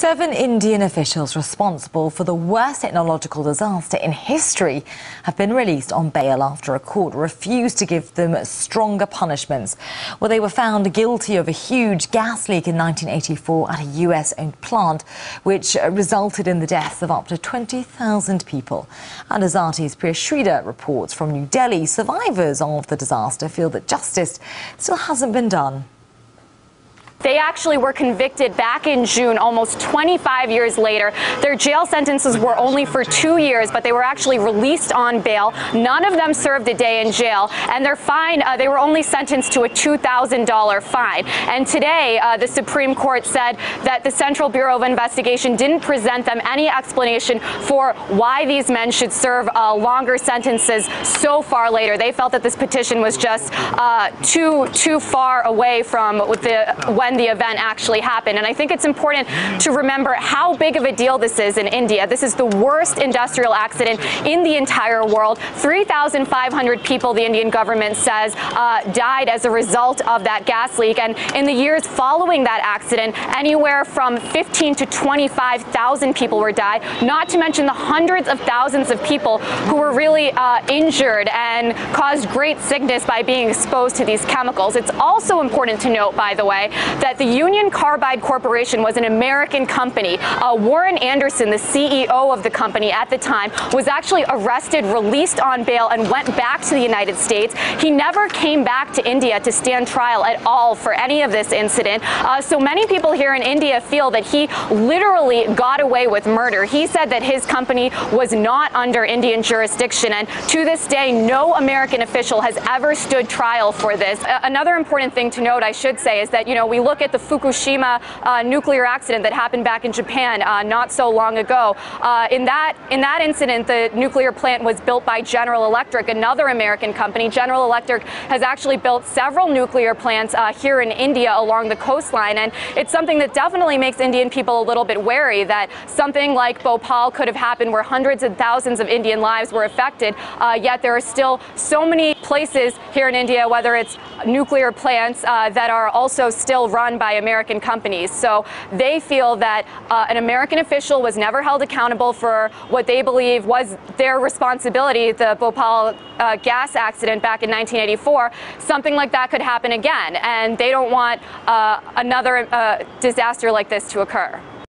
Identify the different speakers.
Speaker 1: 7 Indian officials responsible for the worst technological disaster in history have been released on bail after a court refused to give them stronger punishments. Well, they were found guilty of a huge gas leak in 1984 at a US-owned plant, which resulted in the deaths of up to 20,000 people. And as RT's Priya Sridhar reports from New Delhi, survivors of the disaster feel that justice still hasn't been done.
Speaker 2: They actually were convicted back in June, almost 25 years later. Their jail sentences were only for 2 years, but they were actually released on bail. None of them served a day in jail, and their fine, they were only sentenced to a $2,000 fine. And today, the Supreme Court said that the Central Bureau of Investigation didn't present them any explanation for why these men should serve longer sentences so far later. They felt that this petition was just too far away from when the event actually happened. And I think it's important to remember how big of a deal this is in India. This is the worst industrial accident in the entire world. 3,500 people, the Indian government says, died as a result of that gas leak. And in the years following that accident, anywhere from 15 to 25,000 people were died, not to mention the hundreds of thousands of people who were really injured and caused great sickness by being exposed to these chemicals. It's also important to note, by the way, that the Union Carbide Corporation was an American company. Warren Anderson, the CEO of the company at the time, was actually arrested, released on bail, and went back to the United States. He never came back to India to stand trial at all for any of this incident. So many people here in India feel that he literally got away with murder. He said that his company was not under Indian jurisdiction, and to this day, no American official has ever stood trial for this. Another important thing to note, I should say, is that, we look at the Fukushima nuclear accident that happened back in Japan not so long ago. In that incident, the nuclear plant was built by General Electric, another American company. General Electric has actually built several nuclear plants here in India along the coastline, and it's something that definitely makes Indian people a little bit wary that something like Bhopal could have happened where hundreds and thousands of Indian lives were affected, yet there are still so many places here in India, whether it's nuclear plants that are also still run by American companies. So they feel that an American official was never held accountable for what they believe was their responsibility, the Bhopal gas accident back in 1984. Something like that could happen again, and they don't want another disaster like this to occur.